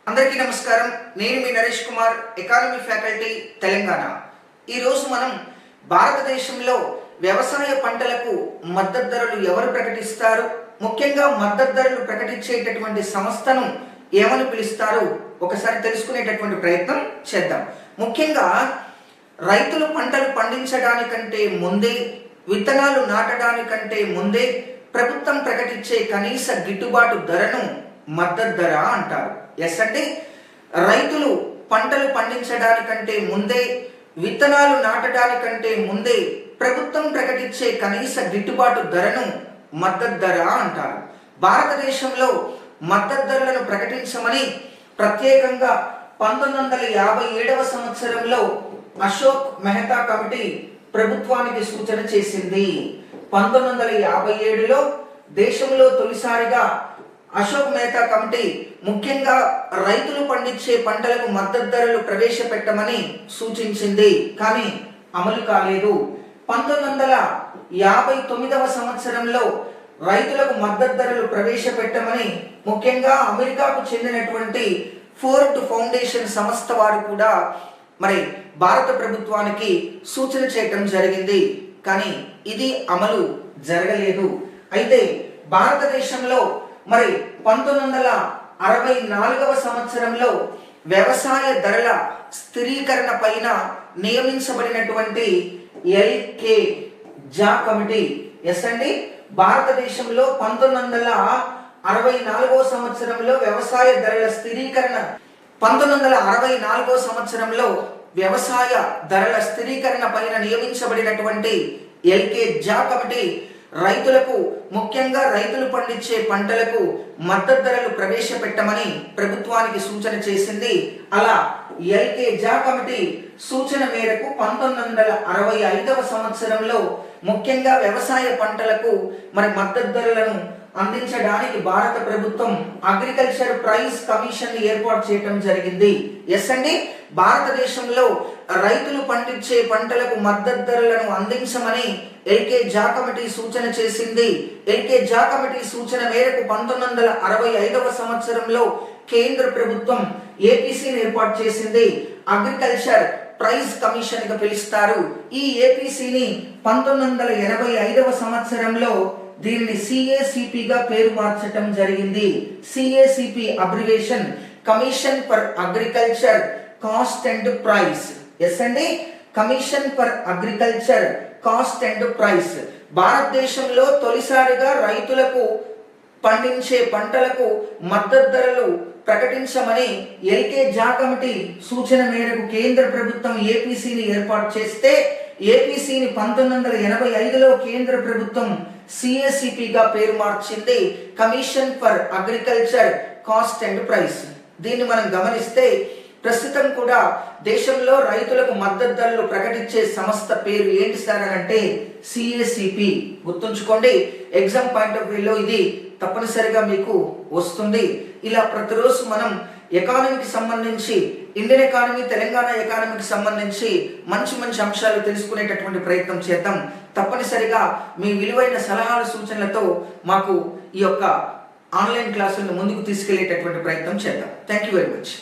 అందరికీ నమస్కారం. నేను మీ నరేష్ కుమార్, ఎకానమీ ఫ్యాకల్టీ, తెలంగాణ. ఈరోజు మనం భారతదేశంలో వ్యవసాయ పంటలకు మద్దతు ధరలు ఎవరు ప్రకటిస్తారు, ముఖ్యంగా మద్దతు ధరలు ప్రకటించేటటువంటి సంస్థను ఏమని పిలుస్తారు ఒకసారి తెలుసుకునేటటువంటి ప్రయత్నం చేద్దాం. ముఖ్యంగా రైతులు పంటలు పండించడానికంటే ముందే, విత్తనాలు నాటడానికంటే ముందే ప్రభుత్వం ప్రకటించే కనీస గిట్టుబాటు ధరను మద్దతు ధర అంటారు. ఎస్ అంటే రైతులు పంటలు పండించడానికంటే ముందే, విత్తనాలు నాటడానికంటే ముందే ప్రభుత్వం ప్రకటించే కనీస గిట్టుబాటు ధరను మద్దతు ధర అంటారు. భారతదేశంలో మద్దతు ధరలను ప్రకటించమని ప్రత్యేకంగా 1957వ సంవత్సరంలో అశోక్ మెహతా కమిటీ ప్రభుత్వానికి సూచన చేసింది. 1957లో దేశంలో తొలిసారిగా అశోక్ మెహతా కమిటీ ముఖ్యంగా రైతులు పండించే పంటలకు మద్దతు ధరలు ప్రవేశపెట్టమని సూచించింది, కానీ అమలు కాలేదు. 1959వ సంవత్సరంలో రైతులకు మద్దతు ధరలు ప్రవేశపెట్టమని ముఖ్యంగా అమెరికాకు చెందినటువంటి ఫోర్డ్ ఫౌండేషన్ సంస్థ వారు కూడా మరి భారత ప్రభుత్వానికి సూచన చేయటం జరిగింది, కానీ ఇది అమలు జరగలేదు. అయితే భారతదేశంలో మరి 1964వ సంవత్సరంలో వ్యవసాయ ధరల స్థిరీకరణ పైన నియమించబడినటువంటి ఎల్కే జా కమిటీ, ఎస్ అండి, భారతదేశంలో 1964వ సంవత్సరంలో వ్యవసాయ ధరల స్థిరీకరణ 1964వ సంవత్సరంలో వ్యవసాయ ధరల స్థిరీకరణ పైన నియమించబడినటువంటి ఎల్కే జా కమిటీ రైతులకు, ముఖ్యంగా రైతులు పండించే పంటలకు మద్దతు ధరలు ప్రవేశపెట్టమని ప్రభుత్వానికి సూచన చేసింది. అలా ఎల్కే జా కమిటీ సూచన మేరకు 1965వ సంవత్సరంలో ముఖ్యంగా వ్యవసాయ పంటలకు మరి మద్దతు ధరలను అందించడానికి భారత ప్రభుత్వం అగ్రికల్చర్ ప్రైస్ కమిషన్ ఏర్పాటు చేయడం జరిగింది. ఎస్ అండి, భారతదేశంలో రైతులు పండించే పంటలకు మద్దతు ధరలను అందించమని ఎల్కే జా కమిటీ సూచన చేసింది. ఎల్కే జా కమిటీ సూచన మేరకు 1965వ సంవత్సరంలో కేంద్ర ప్రభుత్వం ఏపీసీని ఏర్పాటు చేసింది. అగ్రికల్చర్ ప్రైస్ కమిషన్ గా పిలుస్తారు. ఈ ఏపీసీని 1985వ సంవత్సరంలో దీనిని సిఏసిపిగా పేరు మార్చటం జరిగింది. CACP abbreviation commission for agriculture cost and price. Yes అండి, commission for agriculture cost and price. భారతదేశంలో తొలిసారిగా రైతులకు పండించే పంటలకు మద్దతు ధరలు ప్రకటించమని ఎల్కే జా కమిటీ సూచన మేరకు కేంద్ర ప్రభుత్వం ఏపీసీని ఏర్పాటు చేస్తే, ఏపీసీని 1985లో కేంద్ర ప్రభుత్వం సిఏసిపిగా పేరు మార్చింది, commission for agriculture cost and price. దీన్ని మనం గమనిస్తే ప్రస్తుతం కూడా దేశంలో రైతులకు మద్దతు ధరలు ప్రకటించే సంస్థ పేరు ఏంటి సార్ అని అంటే సిఏసిపి. గుర్తుంచుకోండి, ఎగ్జామ్ పాయింట్ ఆఫ్ వ్యూలో ఇది తప్పనిసరిగా మీకు వస్తుంది. ఇలా ప్రతిరోజు మనం ఎకానమీకి సంబంధించి, ఇండియన్ ఎకానమీ, తెలంగాణ ఎకానమీకి సంబంధించి మంచి మంచి అంశాలు తెలుసుకునేటటువంటి ప్రయత్నం చేద్దాం. తప్పనిసరిగా మీ విలువైన సలహాలు, సూచనలతో మాకు ఈ యొక్క ఆన్లైన్ క్లాసులను ముందుకు తీసుకెళ్లేటటువంటి ప్రయత్నం చేద్దాం. Thank you very much.